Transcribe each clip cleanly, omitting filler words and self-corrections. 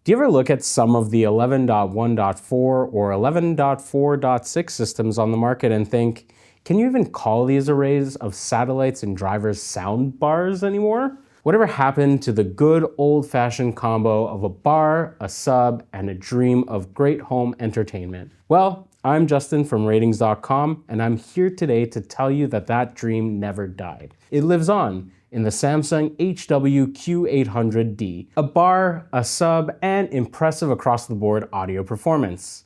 Do you ever look at some of the 11.1.4 or 11.4.6 systems on the market and think, can you even call these arrays of satellites and drivers sound bars anymore? Whatever happened to the good old-fashioned combo of a bar, a sub, and a dream of great home entertainment? Well, I'm Justin from RTINGS.com, and I'm here today to tell you that that dream never died. It lives on in the Samsung HW-Q800D, a bar, a sub, and impressive across-the-board audio performance.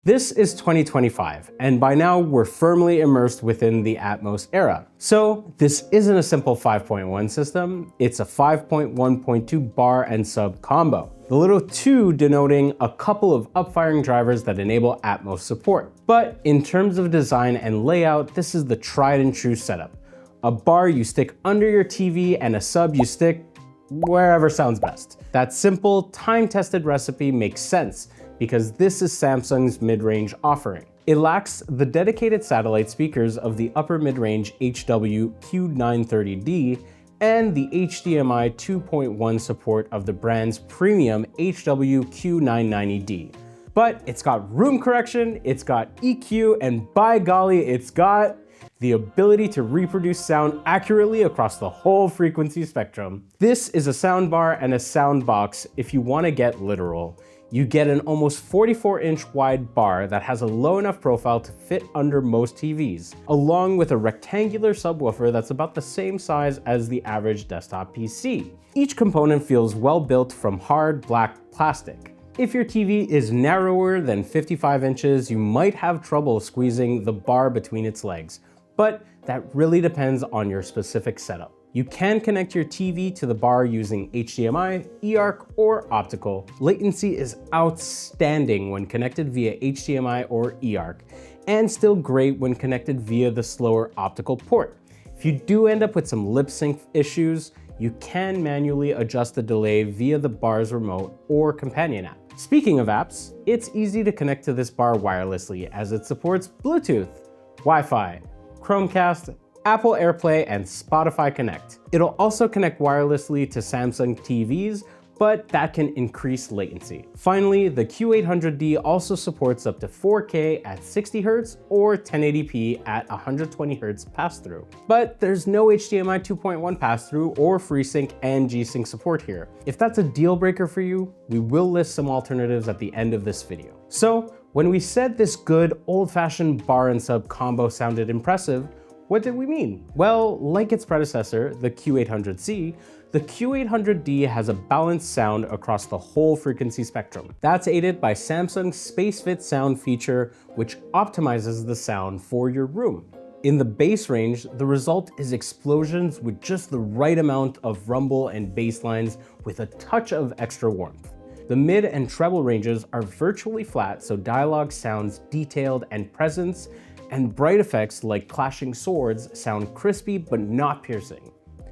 This is 2025, and by now we're firmly immersed within the Atmos era. So this isn't a simple 5.1 system, it's a 5.1.2 bar and sub combo. The little 2 denoting a couple of upfiring drivers that enable Atmos support. But in terms of design and layout, this is the tried and true setup. A bar you stick under your TV and a sub you stick wherever sounds best. That simple, time-tested recipe makes sense because this is Samsung's mid-range offering. It lacks the dedicated satellite speakers of the upper mid-range HW-Q930D and the HDMI 2.1 support of the brand's premium HW-Q990D. But it's got room correction, it's got EQ, and by golly, it's got the ability to reproduce sound accurately across the whole frequency spectrum. This is a soundbar and a sound box if you want to get literal. You get an almost 44-inch wide bar that has a low enough profile to fit under most TVs, along with a rectangular subwoofer that's about the same size as the average desktop PC. Each component feels well built from hard black plastic. If your TV is narrower than 55 inches, you might have trouble squeezing the bar between its legs, but that really depends on your specific setup. You can connect your TV to the bar using HDMI, eARC, or optical. Latency is outstanding when connected via HDMI or eARC, and still great when connected via the slower optical port. If you do end up with some lip sync issues, you can manually adjust the delay via the bar's remote or companion app. Speaking of apps, it's easy to connect to this bar wirelessly as it supports Bluetooth, Wi-Fi, Chromecast, Apple AirPlay, and Spotify Connect. It'll also connect wirelessly to Samsung TVs, but that can increase latency. Finally, the Q800D also supports up to 4K at 60 Hz or 1080p at 120 Hz pass-through. But there's no HDMI 2.1 pass-through or FreeSync and G-Sync support here. If that's a deal breaker for you, we will list some alternatives at the end of this video. So, when we said this good old-fashioned bar and sub combo sounded impressive, what did we mean? Well, like its predecessor, the Q800C, the Q800D has a balanced sound across the whole frequency spectrum. That's aided by Samsung's SpaceFit sound feature, which optimizes the sound for your room. In the bass range, the result is explosions with just the right amount of rumble and bass lines with a touch of extra warmth. The mid and treble ranges are virtually flat, so dialogue sounds detailed and presence, and bright effects like clashing swords sound crispy but not piercing.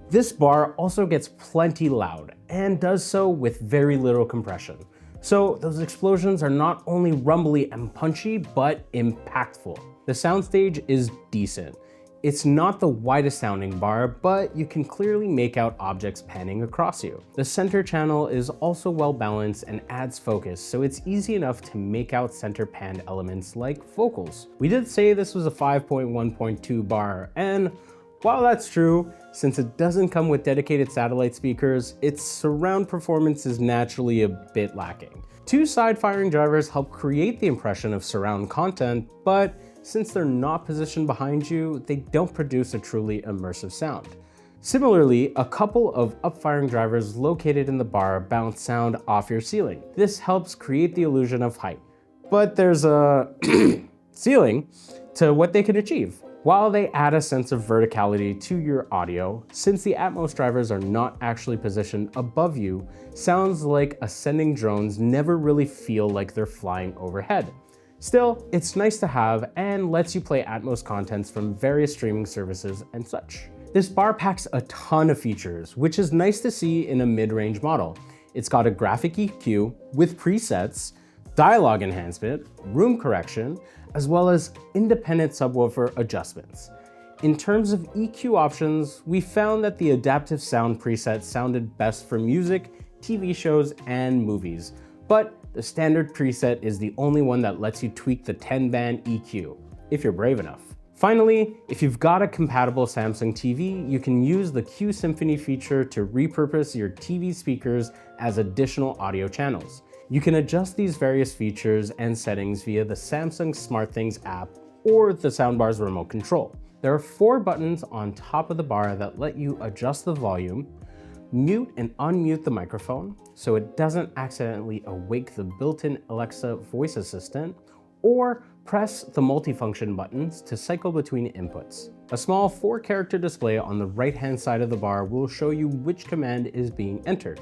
This bar also gets plenty loud and does so with very little compression. So those explosions are not only rumbly and punchy, but impactful. The soundstage is decent. It's not the widest sounding bar, but you can clearly make out objects panning across you. The center channel is also well balanced and adds focus, so it's easy enough to make out center panned elements like vocals. We did say this was a 5.1.2 bar, and while that's true, since it doesn't come with dedicated satellite speakers, its surround performance is naturally a bit lacking. 2 side-firing drivers help create the impression of surround content, but since they're not positioned behind you, they don't produce a truly immersive sound. Similarly, a couple of upfiring drivers located in the bar bounce sound off your ceiling. This helps create the illusion of height. But there's a ceiling to what they can achieve. While they add a sense of verticality to your audio, since the Atmos drivers are not actually positioned above you, sounds like ascending drones never really feel like they're flying overhead. Still, it's nice to have and lets you play Atmos contents from various streaming services and such. This bar packs a ton of features, which is nice to see in a mid-range model. It's got a graphic EQ with presets, dialogue enhancement, room correction, as well as independent subwoofer adjustments. In terms of EQ options, we found that the adaptive sound preset sounded best for music, TV shows, and movies, but the standard preset is the only one that lets you tweak the 10-band EQ, if you're brave enough. Finally, if you've got a compatible Samsung TV, you can use the Q Symphony feature to repurpose your TV speakers as additional audio channels. You can adjust these various features and settings via the Samsung SmartThings app or the Soundbar's remote control. There are 4 buttons on top of the bar that let you adjust the volume, mute and unmute the microphone so it doesn't accidentally awake the built-in Alexa voice assistant, or press the multifunction buttons to cycle between inputs. A small 4-character display on the right-hand side of the bar will show you which command is being entered.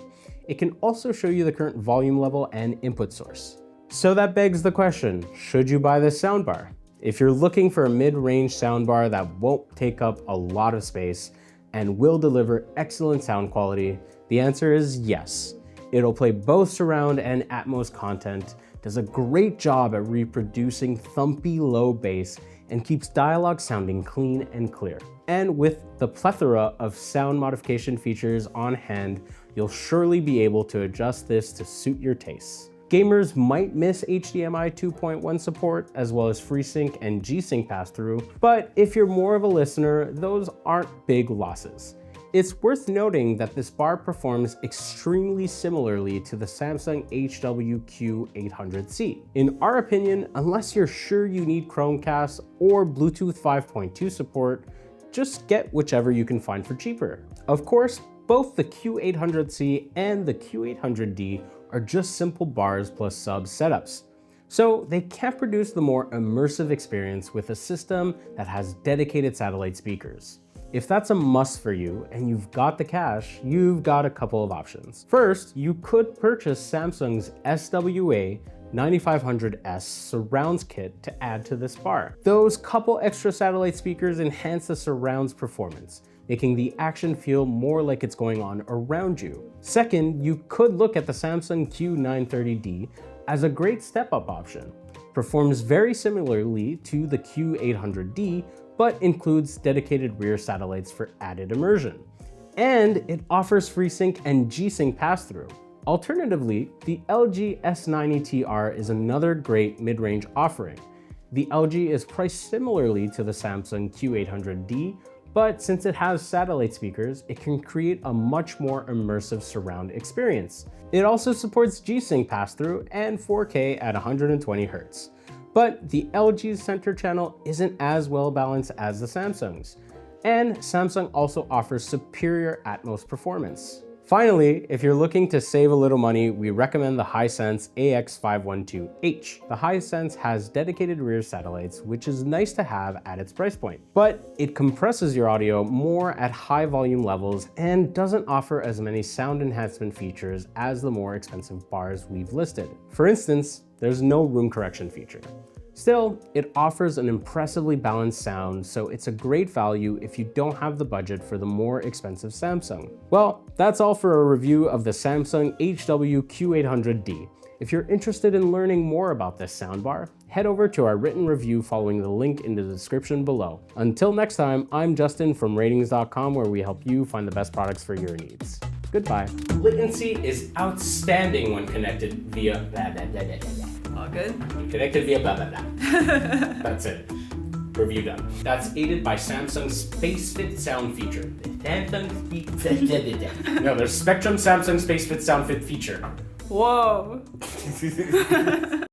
It can also show you the current volume level and input source. So that begs the question, should you buy this soundbar? If you're looking for a mid-range soundbar that won't take up a lot of space and will deliver excellent sound quality, the answer is yes. It'll play both surround and Atmos content, does a great job at reproducing thumpy low bass, and keeps dialogue sounding clean and clear. And with the plethora of sound modification features on hand, you'll surely be able to adjust this to suit your tastes. Gamers might miss HDMI 2.1 support, as well as FreeSync and G-Sync pass-through, but if you're more of a listener, those aren't big losses. It's worth noting that this bar performs extremely similarly to the Samsung HW-Q800C. In our opinion, unless you're sure you need Chromecast or Bluetooth 5.2 support, just get whichever you can find for cheaper. Of course, both the Q800C and the Q800D are just simple bars plus sub setups, so they can't produce the more immersive experience with a system that has dedicated satellite speakers. If that's a must for you and you've got the cash, you've got a couple of options. First, you could purchase Samsung's SWA-9500S surrounds kit to add to this bar. Those couple extra satellite speakers enhance the surround's performance, making the action feel more like it's going on around you. Second, you could look at the Samsung Q930D as a great step-up option. Performs very similarly to the Q800D, but includes dedicated rear satellites for added immersion. And it offers FreeSync and G-Sync pass-through. Alternatively, the LG S90TR is another great mid-range offering. The LG is priced similarly to the Samsung Q800D, but since it has satellite speakers, it can create a much more immersive surround experience. It also supports G-Sync pass-through and 4K at 120 Hz. But the LG's center channel isn't as well balanced as the Samsung's. And Samsung also offers superior Atmos performance. Finally, if you're looking to save a little money, we recommend the Hisense AX512H. The Hisense has dedicated rear satellites, which is nice to have at its price point, but it compresses your audio more at high volume levels and doesn't offer as many sound enhancement features as the more expensive bars we've listed. For instance, there's no room correction feature. Still, it offers an impressively balanced sound, so it's a great value if you don't have the budget for the more expensive Samsung. Well, that's all for a review of the Samsung HW-Q800D. If you're interested in learning more about this soundbar, head over to our written review following the link in the description below. Until next time, I'm Justin from RTINGS.com, where we help you find the best products for your needs. Goodbye. Latency is outstanding when connected via blah, blah, blah, blah, blah. All good? Connected via blah, blah, blah. That's it. Review done. That's aided by Samsung's SpaceFit sound feature. No, there's Spectrum Samsung SpaceFit sound fit feature. Whoa.